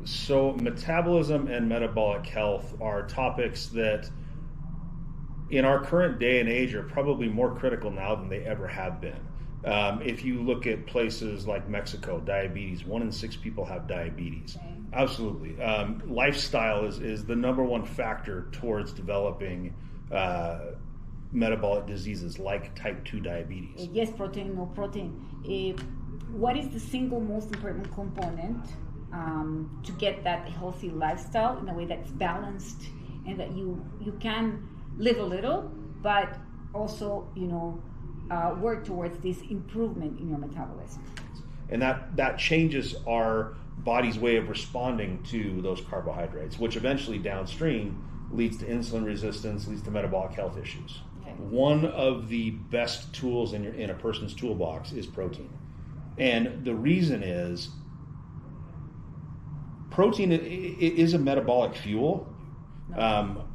So, metabolism and metabolic health are topics that, in our current day and age, are probably more critical now than they ever have been. If you look at places like Mexico, diabetes, 1 in 6 people have diabetes. Okay. Absolutely. Lifestyle is the number one factor towards developing metabolic diseases like type 2 diabetes. Yes, protein, no protein. What is the single most important component to get that healthy lifestyle in a way that's balanced and that you can live a little, but also, work towards this improvement in your metabolism? And that changes our body's way of responding to those carbohydrates, which eventually downstream leads to insulin resistance, leads to metabolic health issues. Okay. One of the best tools in a person's toolbox is protein. And the reason is protein is a metabolic fuel. No.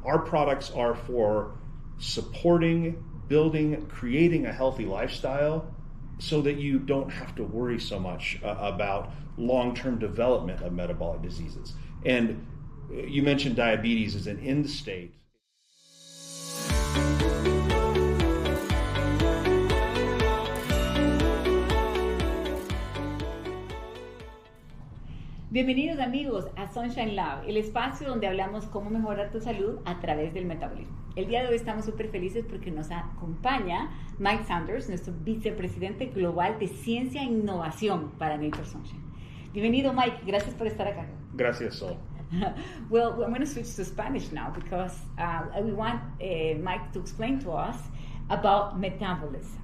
Our products are for supporting, building, creating a healthy lifestyle so that you don't have to worry so much about long-term development of metabolic diseases. And you mentioned diabetes as an end state. Bienvenidos amigos a Sunshine Lab, el espacio donde hablamos cómo mejorar tu salud a través del metabolismo. El día de hoy estamos súper felices porque nos acompaña Mike Sanders, nuestro vicepresidente global de ciencia e innovación para Nature Sunshine. Bienvenido Mike, gracias por estar acá. Gracias, Sol. Well, I'm going to switch to Spanish now because we want Mike to explain to us about metabolism.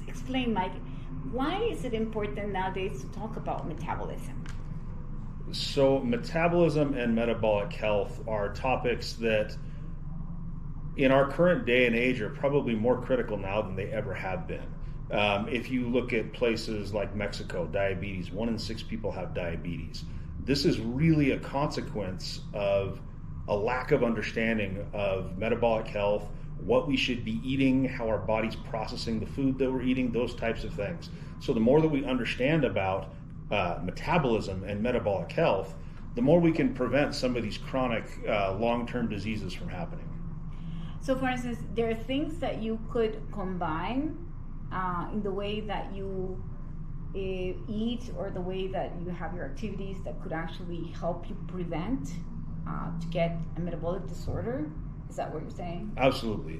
Explain, Mike, why is it important nowadays to talk about metabolism? So, metabolism and metabolic health are topics that, in our current day and age, are probably more critical now than they ever have been. If you look at places like Mexico, diabetes, 1 in 6 people have diabetes. This is really a consequence of a lack of understanding of metabolic health, what we should be eating, how our body's processing the food that we're eating, those types of things. So the more that we understand about metabolism and metabolic health, the more we can prevent some of these chronic long-term diseases from happening. So for instance, there are things that you could combine in the way that you eat or the way that you have your activities that could actually help you prevent to get a metabolic disorder. Is that what you're saying? Absolutely.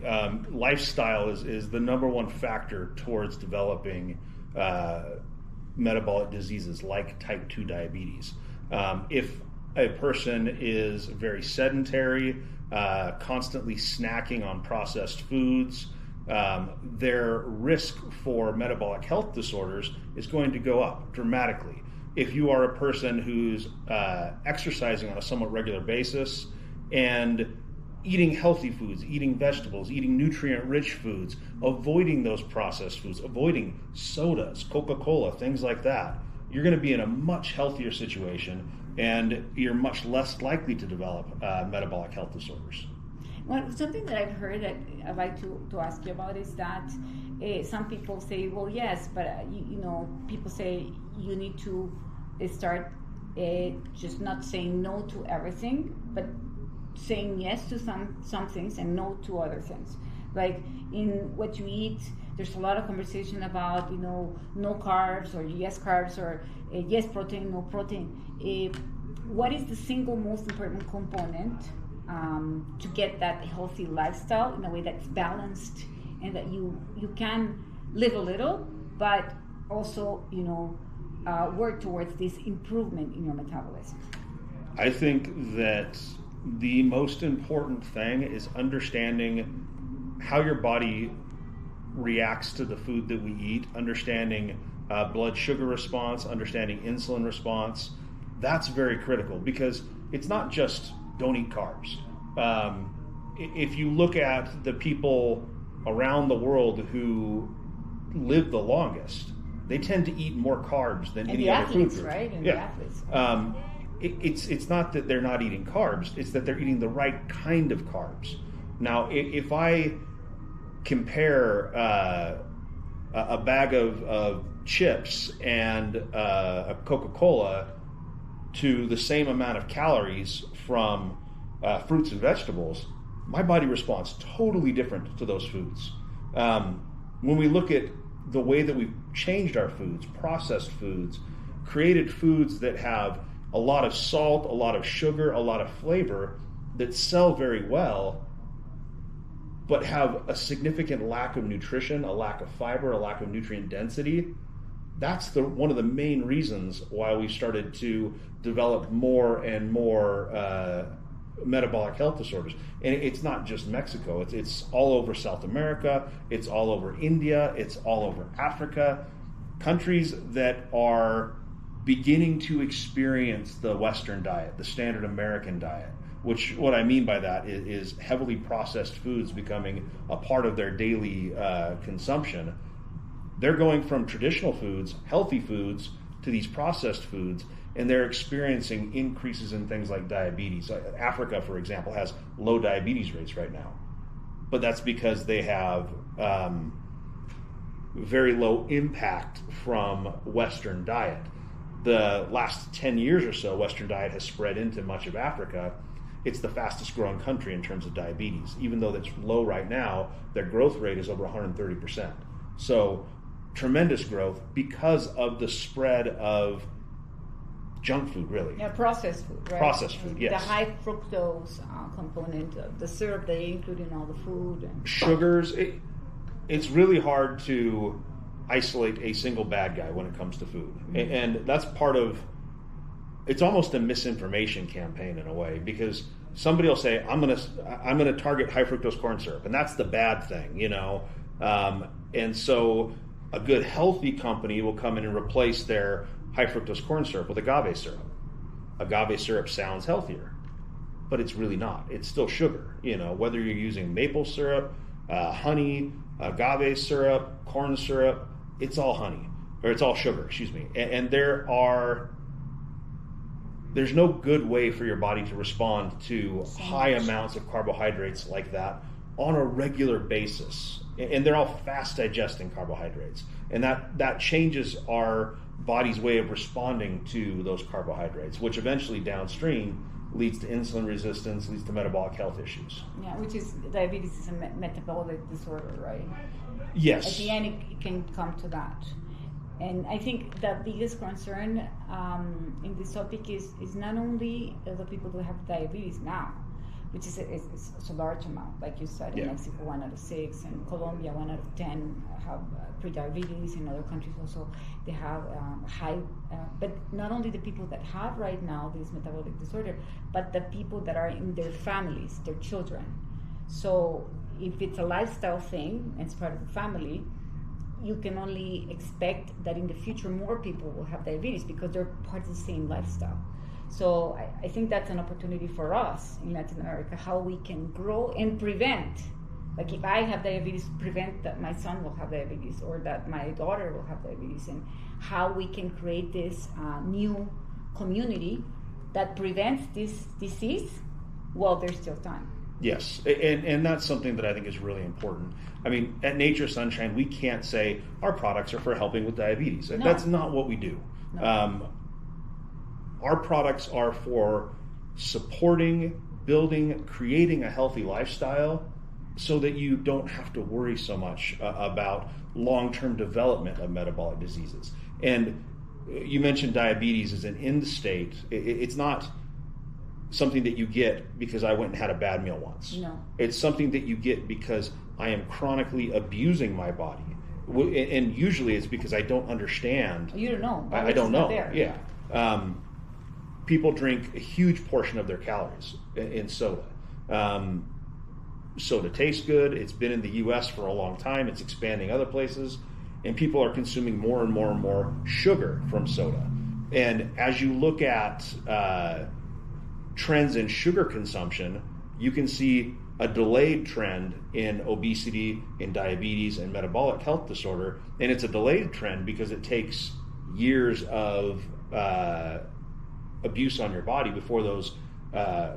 Lifestyle is the number one factor towards developing metabolic diseases like type 2 diabetes. If a person is very sedentary, constantly snacking on processed foods, their risk for metabolic health disorders is going to go up dramatically. If you are a person who's exercising on a somewhat regular basis and eating healthy foods, eating vegetables, eating nutrient-rich foods, avoiding those processed foods, avoiding sodas, Coca-Cola, things like that, you're going to be in a much healthier situation and you're much less likely to develop metabolic health disorders. Well, something that I've heard that I'd like to ask you about is that some people say, well, yes, but people say you need to start just not saying no to everything, but saying yes to some things and no to other things. Like in what you eat, there's a lot of conversation about no carbs or yes carbs or yes protein, no protein. What is the single most important component to get that healthy lifestyle in a way that's balanced and that you can live a little, but also work towards this improvement in your metabolism? I think that the most important thing is understanding how your body reacts to the food that we eat, understanding blood sugar response, understanding insulin response. That's very critical because it's not just don't eat carbs. If you look at the people around the world who live the longest, they tend to eat more carbs than any other food group. Right? And yeah. the athletes. It's not that they're not eating carbs, it's that they're eating the right kind of carbs. Now, if I compare a bag of chips and a Coca-Cola, to the same amount of calories from fruits and vegetables, my body responds totally different to those foods. When we look at the way that we've changed our foods, processed foods, created foods that have a lot of salt, a lot of sugar, a lot of flavor that sell very well, but have a significant lack of nutrition, a lack of fiber, a lack of nutrient density, that's one of the main reasons why we started to develop more and more metabolic health disorders. And it's not just Mexico. It's all over South America. It's all over India. It's all over Africa. Countries that are beginning to experience the Western diet, the standard American diet, which what I mean by that is heavily processed foods becoming a part of their daily consumption. They're going from traditional foods, healthy foods, to these processed foods, and they're experiencing increases in things like diabetes. Africa, for example, has low diabetes rates right now, but that's because they have very low impact from Western diet. The last 10 years or so, Western diet has spread into much of Africa. It's the fastest growing country in terms of diabetes. Even though that's low right now, their growth rate is over 130%. So tremendous growth because of the spread of junk food, really. Yeah, processed food, right? Processed food, yes. The high fructose component of the syrup they include in all the food. And sugars, it's really hard to isolate a single bad guy when it comes to food. Mm-hmm. And that's part of, it's almost a misinformation campaign in a way, because somebody will say, I'm gonna target high fructose corn syrup, and that's the bad thing, you know. And so a good healthy company will come in and replace their high fructose corn syrup with agave syrup. Agave syrup sounds healthier, but it's really not. It's still sugar, you know, whether you're using maple syrup, honey, agave syrup, corn syrup, it's all honey, or it's all sugar, excuse me. And there's no good way for your body to respond to high amounts of carbohydrates like that on a regular basis. And they're all fast digesting carbohydrates. And that changes our body's way of responding to those carbohydrates, which eventually downstream leads to insulin resistance, leads to metabolic health issues. Yeah, which is diabetes is a metabolic disorder, right? Yes. At the end, it can come to that. And I think the biggest concern in this topic is not only the people who have diabetes now, which is a large amount, like you said, in Mexico 1 out of 6, and Colombia 1 out of 10 have pre-diabetes. In other countries also they have high, but not only the people that have right now this metabolic disorder, but the people that are in their families, their children. So if it's a lifestyle thing and it's part of the family, you can only expect that in the future more people will have diabetes because they're part of the same lifestyle. So I think that's an opportunity for us in Latin America, how we can grow and prevent. Like if I have diabetes, prevent that my son will have diabetes or that my daughter will have diabetes, and how we can create this new community that prevents this disease while there's still time. Yes, and that's something that I think is really important. I mean, at Nature Sunshine, we can't say our products are for helping with diabetes. No. That's not what we do. No. Our products are for supporting, building, creating a healthy lifestyle so that you don't have to worry so much about long-term development of metabolic diseases. And you mentioned diabetes as an end state. It's not something that you get because I went and had a bad meal once. No. It's something that you get because I am chronically abusing my body. And usually it's because I don't understand. You don't know. I don't know. Yeah. People drink a huge portion of their calories in soda. Soda tastes good. It's been in the U.S. for a long time. It's expanding other places. And people are consuming more and more and more sugar from soda. And as you look at trends in sugar consumption, you can see a delayed trend in obesity, in diabetes, and metabolic health disorder. And it's a delayed trend because it takes years of abuse on your body before those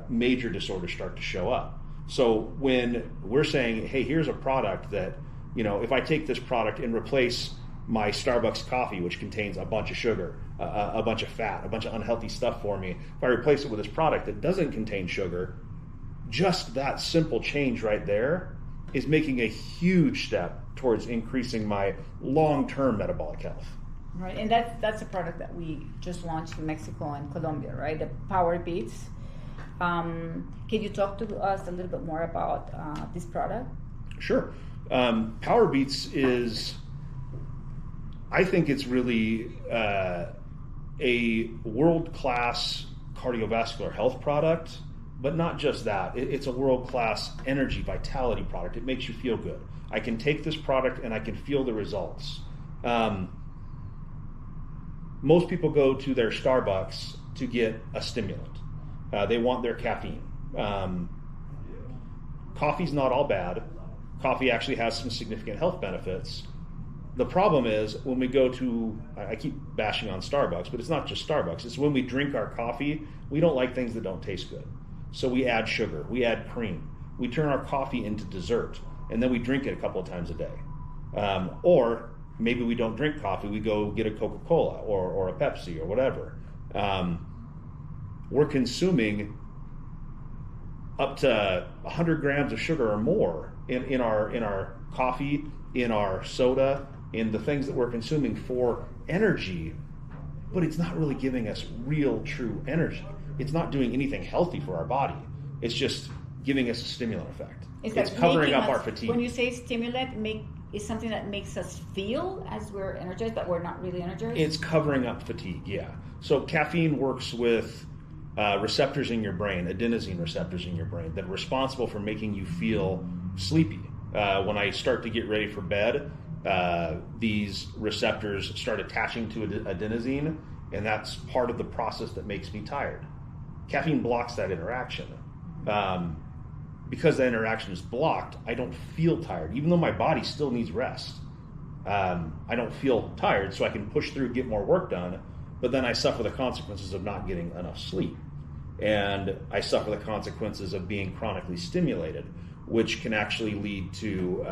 major disorders start to show up. So when we're saying, hey, here's a product that, you know, if I take this product and replace my Starbucks coffee, which contains a bunch of sugar, a bunch of fat, a bunch of unhealthy stuff for me. If I replace it with this product that doesn't contain sugar, just that simple change right there is making a huge step towards increasing my long-term metabolic health. Right, and that's a product that we just launched in Mexico and Colombia, right? The Power Beats. Can you talk to us a little bit more about this product? Sure. Power Beats is, I think it's really a world-class cardiovascular health product, but not just that. It's a world-class energy vitality product. It makes you feel good. I can take this product and I can feel the results. Most people go to their Starbucks to get a stimulant. They want their caffeine. Coffee's not all bad. Coffee actually has some significant health benefits. The problem is when we go to, I keep bashing on Starbucks, but it's not just Starbucks. It's when we drink our coffee, we don't like things that don't taste good. So we add sugar, we add cream, we turn our coffee into dessert, and then we drink it a couple of times a day. Or maybe we don't drink coffee, we go get a Coca-Cola or a Pepsi or whatever. We're consuming up to 100 grams of sugar or more in our coffee, in our soda, in the things that we're consuming for energy, but it's not really giving us real, true energy. It's not doing anything healthy for our body. It's just giving us a stimulant effect. It's covering up our fatigue. When you say stimulant, is something that makes us feel as we're energized, but we're not really energized? It's covering up fatigue, yeah. So caffeine works with receptors in your brain, adenosine receptors in your brain, that are responsible for making you feel sleepy. When I start to get ready for bed, these receptors start attaching to adenosine, and that's part of the process that makes me tired. Caffeine blocks that interaction. Because that interaction is blocked, I don't feel tired, even though my body still needs rest. I don't feel tired, so I can push through, get more work done, but then I suffer the consequences of not getting enough sleep. And I suffer the consequences of being chronically stimulated, which can actually lead to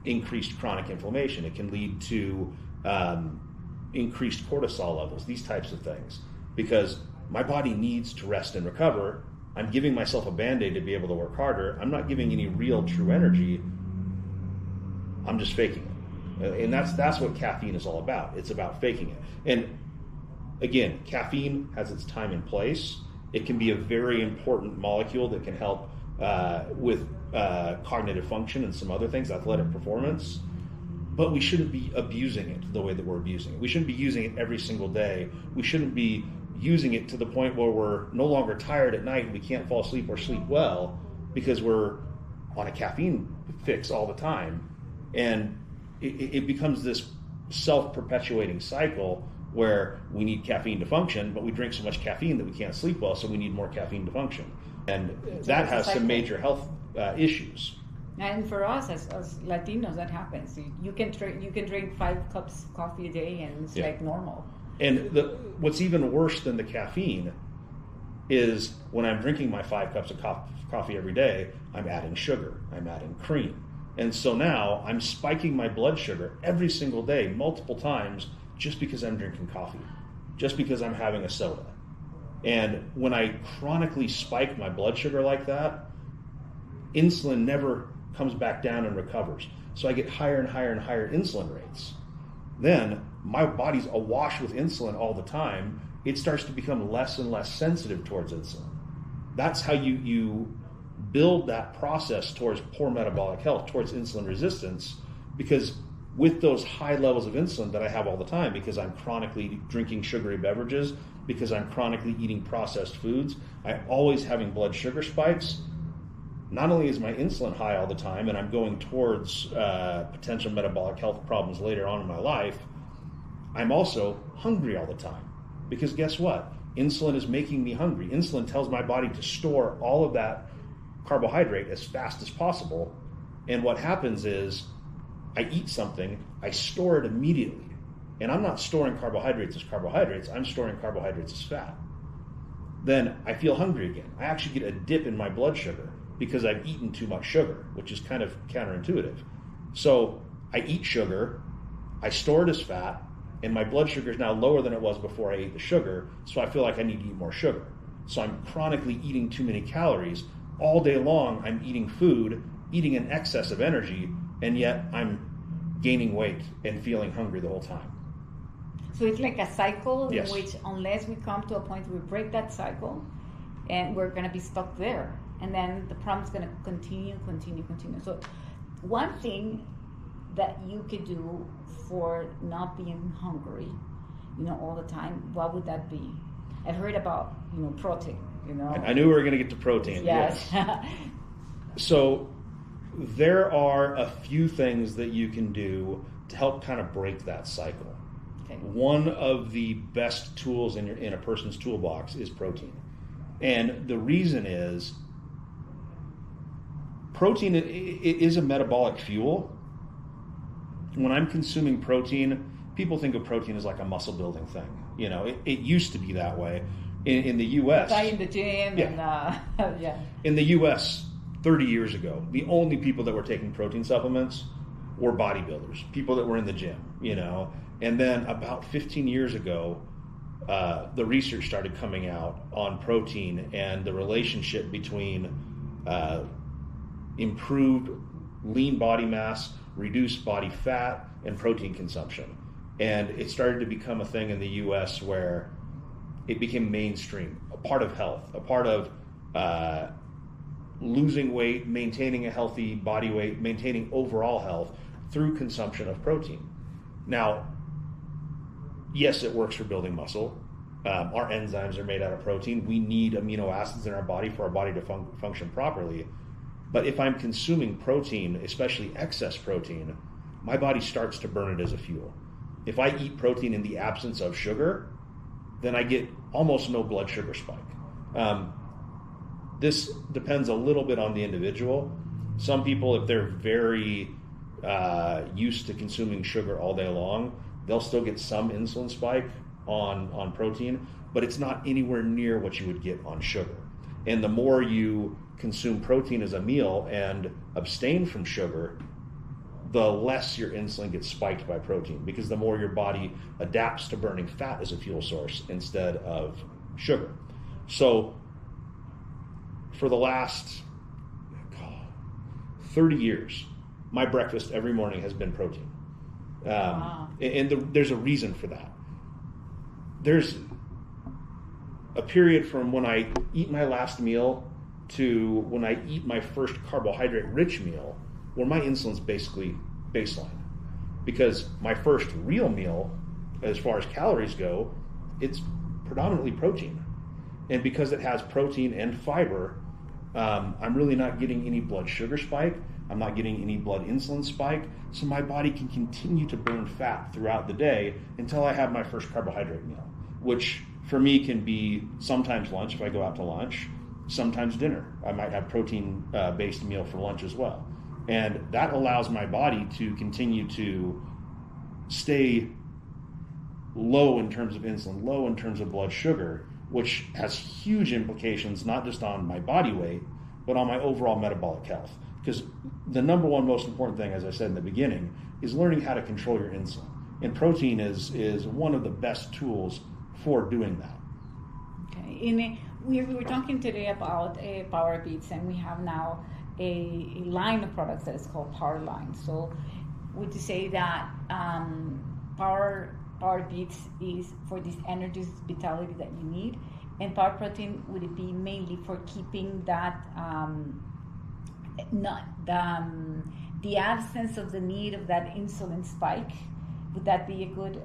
increased chronic inflammation. It can lead to increased cortisol levels, these types of things, because my body needs to rest and recover. I'm giving myself a Band-Aid to be able to work harder. I'm not giving any real true energy. I'm just faking it. And that's what caffeine is all about. It's about faking it. And again, caffeine has its time and place. It can be a very important molecule that can help with cognitive function and some other things, athletic performance. But we shouldn't be abusing it the way that we're abusing it. We shouldn't be using it every single day. We shouldn't be using it to the point where we're no longer tired at night and we can't fall asleep or sleep well because we're on a caffeine fix all the time. And it becomes this self-perpetuating cycle where we need caffeine to function, but we drink so much caffeine that we can't sleep well, so we need more caffeine to function. And that has some major health issues. And for us as Latinos, that happens. You can drink 5 cups of coffee a day, and it's like normal. And what's even worse than the caffeine is when I'm drinking my 5 cups of coffee every day, I'm adding sugar, I'm adding cream. And so now I'm spiking my blood sugar every single day, multiple times, just because I'm drinking coffee, just because I'm having a soda. And when I chronically spike my blood sugar like that, insulin never comes back down and recovers. So I get higher and higher and higher insulin rates. Then my body's awash with insulin all the time. It starts to become less and less sensitive towards insulin. That's how you build that process towards poor metabolic health, towards insulin resistance, because with those high levels of insulin that I have all the time, because I'm chronically drinking sugary beverages, because I'm chronically eating processed foods, I'm always having blood sugar spikes. Not only is my insulin high all the time, and I'm going towards potential metabolic health problems later on in my life, I'm also hungry all the time. Because guess what? Insulin is making me hungry. Insulin tells my body to store all of that carbohydrate as fast as possible. And what happens is I eat something, I store it immediately. And I'm not storing carbohydrates as carbohydrates, I'm storing carbohydrates as fat. Then I feel hungry again. I actually get a dip in my blood sugar because I've eaten too much sugar, which is kind of counterintuitive. So I eat sugar, I store it as fat, and my blood sugar is now lower than it was before I ate the sugar, so I feel like I need to eat more sugar. So I'm chronically eating too many calories. All day long, I'm eating food, eating in excess of energy, and yet I'm gaining weight and feeling hungry the whole time. So it's like a cycle Yes. in which, unless we come to a point where we break that cycle, and we're going to be stuck there. And then the problem's going to continue. So one thing that you could do for not being hungry, all the time, what would that be? I've heard about, protein, I knew we were going to get to protein. Yes. So there are a few things that you can do to help kind of break that cycle. Okay. One of the best tools in a person's toolbox is protein. And the reason is protein is a metabolic fuel. When I'm consuming protein, people think of protein as like a muscle building thing. It used to be that way. In the U.S. Guy in the gym. Yeah. And yeah. In the U.S. 30 years ago, the only people that were taking protein supplements were bodybuilders, people that were in the gym, And then about 15 years ago, the research started coming out on protein and the relationship between improved lean body mass, reduced body fat, and protein consumption. And it started to become a thing in the U.S. where it became mainstream, a part of health, a part of losing weight, maintaining a healthy body weight, maintaining overall health through consumption of protein. Now, yes, it works for building muscle. Our enzymes are made out of protein. We need amino acids in our body for our body to function properly. But if I'm consuming protein, especially excess protein, my body starts to burn it as a fuel. If I eat protein in the absence of sugar, then I get almost no blood sugar spike. This depends a little bit on the individual. Some people, if they're very used to consuming sugar all day long, they'll still get some insulin spike on protein, but it's not anywhere near what you would get on sugar. And the more you consume protein as a meal and abstain from sugar, the less your insulin gets spiked by protein, because the more your body adapts to burning fat as a fuel source instead of sugar. So for the last 30 years, my breakfast every morning has been protein. Wow. And there's a reason for that. There's a period from when I eat my last meal to when I eat my first carbohydrate-rich meal where my insulin's basically baseline. Because my first real meal, as far as calories go, it's predominantly protein. And because it has protein and fiber, I'm really not getting any blood sugar spike. I'm not getting any blood insulin spike. So my body can continue to burn fat throughout the day until I have my first carbohydrate meal, which for me can be sometimes lunch if I go out to lunch, sometimes dinner. I might have protein-based meal for lunch as well. And that allows my body to continue to stay low in terms of insulin, low in terms of blood sugar, which has huge implications not just on my body weight, but on my overall metabolic health. Because the number one most important thing, as I said in the beginning, is learning how to control your insulin. And protein is one of the best tools for doing that. Okay. And we were talking today about Power Beats, and we have now a line of products that is called Power Line. So would you say that Power Beats is for this energy, vitality that you need, and Power Protein, would it be mainly for keeping that not the absence of the need of that insulin spike? Would that be a good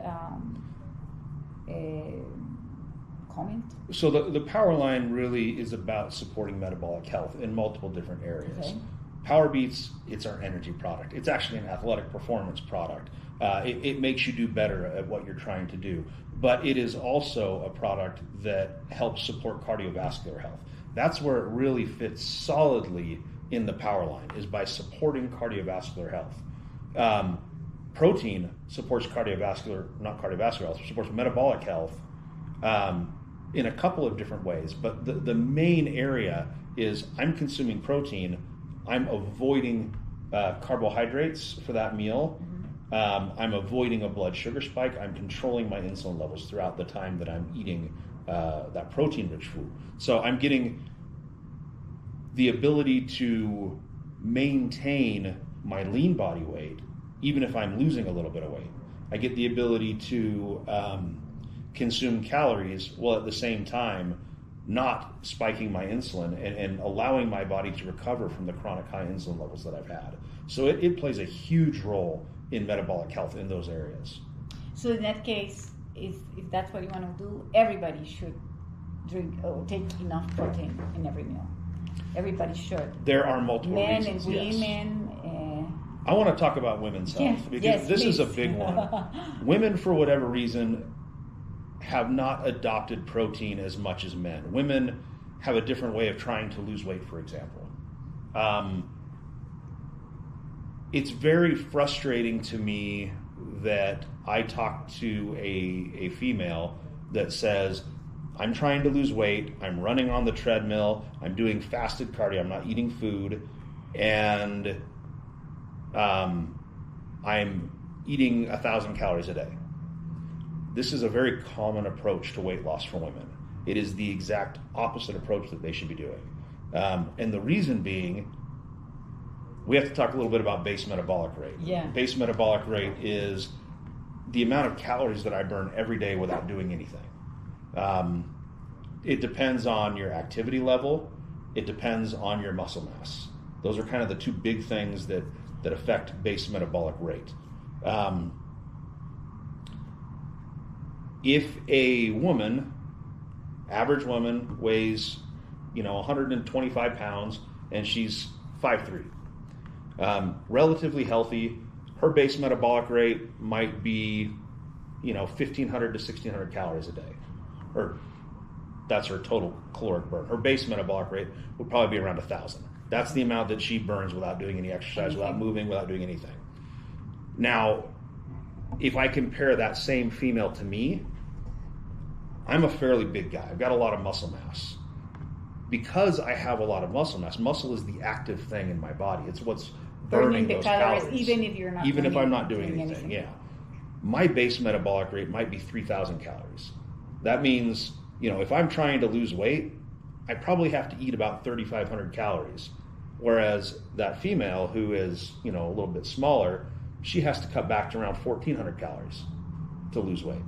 comment? So the Power Line really is about supporting metabolic health in multiple different areas. Okay. Power Beats, it's our energy product. It's actually an athletic performance product. It makes you do better at what you're trying to do. But it is also a product that helps support cardiovascular health. That's where it really fits solidly in the Power Line, is by supporting cardiovascular health. Protein supports supports metabolic health in a couple of different ways. But the main area is I'm consuming protein, I'm avoiding carbohydrates for that meal, I'm avoiding a blood sugar spike. I'm controlling my insulin levels throughout the time that I'm eating that protein-rich food. So I'm getting the ability to maintain my lean body weight, even if I'm losing a little bit of weight. I get the ability to consume calories while at the same time not spiking my insulin and allowing my body to recover from the chronic high insulin levels that I've had. So it plays a huge role in metabolic health in those areas. So in that case, if that's what you want to do, everybody should drink or take enough protein in every meal. Everybody should. There are multiple men reasons. And yes. women. I want to talk about women's health because this is a big one. Women, for whatever reason, have not adopted protein as much as men. Women have a different way of trying to lose weight, for example. It's very frustrating to me that I talk to a female that says, I'm trying to lose weight, I'm running on the treadmill, I'm doing fasted cardio, I'm not eating food, and I'm eating 1,000 calories a day. This is a very common approach to weight loss for women. It is the exact opposite approach that they should be doing. And the reason being, we have to talk a little bit about base metabolic rate. Yeah. Base metabolic rate is the amount of calories that I burn every day without doing anything. It depends on your activity level. It depends on your muscle mass. Those are kind of the two big things that affect base metabolic rate. If a woman, average woman, weighs 125 pounds and she's 5'3", relatively healthy, her base metabolic rate might be 1,500 to 1,600 calories a day, or that's her total caloric burn. Her base metabolic rate would probably be around 1,000. That's the amount that she burns without doing any exercise, without moving, without doing anything. Now, if I compare that same female to me, I'm a fairly big guy. I've got a lot of muscle mass. Because I have a lot of muscle mass, muscle is the active thing in my body. It's what's burning those calories. Even if you're not even if I'm not doing anything. Yeah. My base metabolic rate might be 3,000 calories. That means, if I'm trying to lose weight, I probably have to eat about 3,500 calories. Whereas that female who is, a little bit smaller, she has to cut back to around 1,400 calories to lose weight.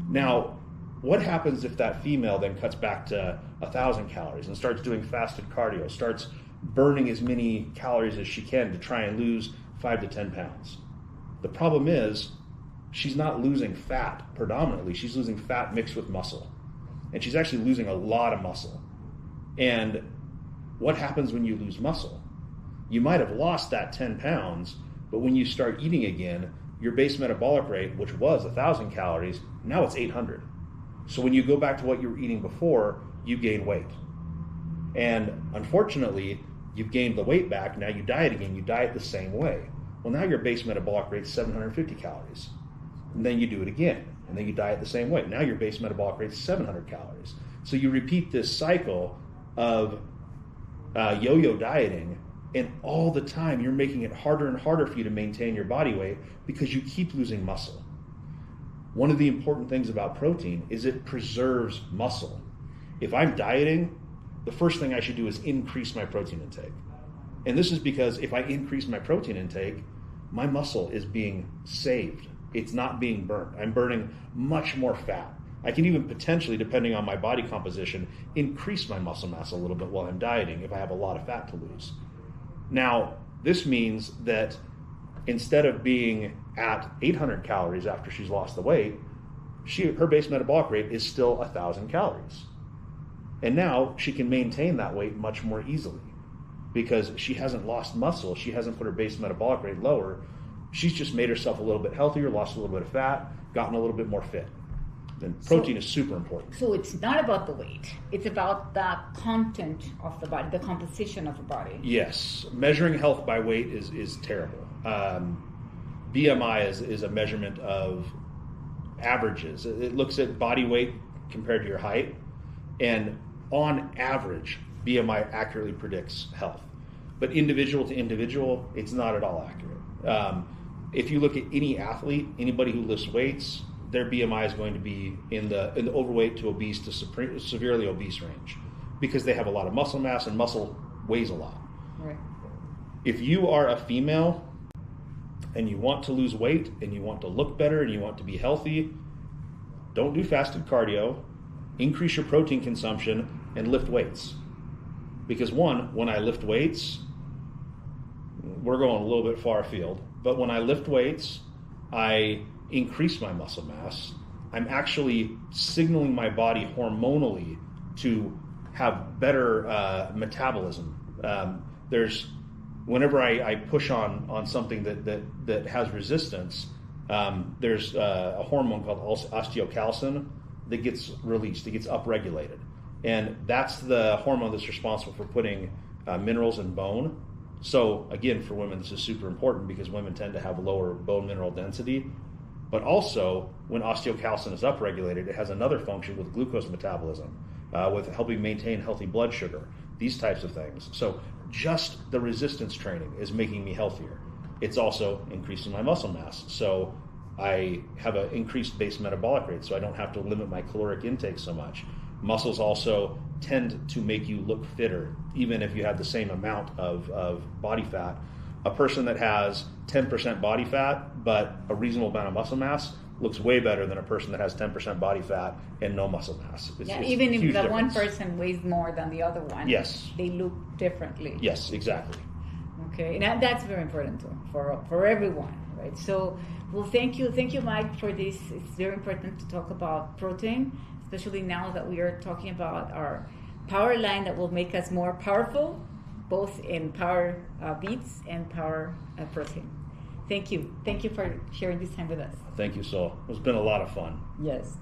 Now, what happens if that female then cuts back to 1,000 calories and starts doing fasted cardio, starts burning as many calories as she can to try and lose 5 to 10 pounds? The problem is she's not losing fat predominantly. She's losing fat mixed with muscle. And she's actually losing a lot of muscle. And what happens when you lose muscle? You might have lost that 10 pounds, but when you start eating again, your base metabolic rate, which was 1,000 calories, now it's 800. So when you go back to what you were eating before, you gain weight. And unfortunately, you've gained the weight back, now you diet again, you diet the same way. Well, now your base metabolic rate is 750 calories. And then you do it again, and then you diet the same way. Now your base metabolic rate is 700 calories. So you repeat this cycle of yo-yo dieting, and all the time you're making it harder and harder for you to maintain your body weight because you keep losing muscle. One of the important things about protein is it preserves muscle. If I'm dieting, the first thing I should do is increase my protein intake. And this is because if I increase my protein intake, my muscle is being saved. It's not being burnt. I'm burning much more fat. I can even potentially, depending on my body composition, increase my muscle mass a little bit while I'm dieting if I have a lot of fat to lose. Now, this means that instead of being at 800 calories after she's lost the weight, her base metabolic rate is still 1,000 calories. And now she can maintain that weight much more easily because she hasn't lost muscle. She hasn't put her base metabolic rate lower. She's just made herself a little bit healthier, lost a little bit of fat, gotten a little bit more fit. And protein is super important. So it's not about the weight. It's about the content of the body, the composition of the body. Yes. Measuring health by weight is terrible. BMI is a measurement of averages. It looks at body weight compared to your height. And on average, BMI accurately predicts health. But individual to individual, it's not at all accurate. if you look at any athlete, anybody who lifts weights, their BMI is going to be in the overweight to obese to severely obese range, because they have a lot of muscle mass, and muscle weighs a lot. Right. If you are a female and you want to lose weight and you want to look better and you want to be healthy, don't do fasted cardio, increase your protein consumption, and lift weights. Because when I lift weights, we're going a little bit far afield, but when I lift weights, I increase my muscle mass. I'm actually signaling my body hormonally to have better metabolism. Whenever I push on something that has resistance, there's a hormone called osteocalcin that gets released, it gets upregulated. And that's the hormone that's responsible for putting minerals in bone. So again, for women, this is super important because women tend to have lower bone mineral density. But also, when osteocalcin is upregulated, it has another function with glucose metabolism, with helping maintain healthy blood sugar, these types of things. So just the resistance training is making me healthier. It's also increasing my muscle mass. So I have an increased base metabolic rate, so I don't have to limit my caloric intake so much. Muscles also tend to make you look fitter, even if you have the same amount of body fat. A person that has 10% body fat, but a reasonable amount of muscle mass, looks way better than a person that has 10% body fat and no muscle mass. It's even if the difference. one person weighs more than the other one, yes, they look differently. Yes, exactly. Okay, and that's very important too for everyone, right? So, well, thank you, Mike, for this. It's very important to talk about protein, especially now that we are talking about our power line that will make us more powerful, both in power beats and power protein. Thank you for sharing this time with us. Thank you, Sol. It's been a lot of fun. Yes.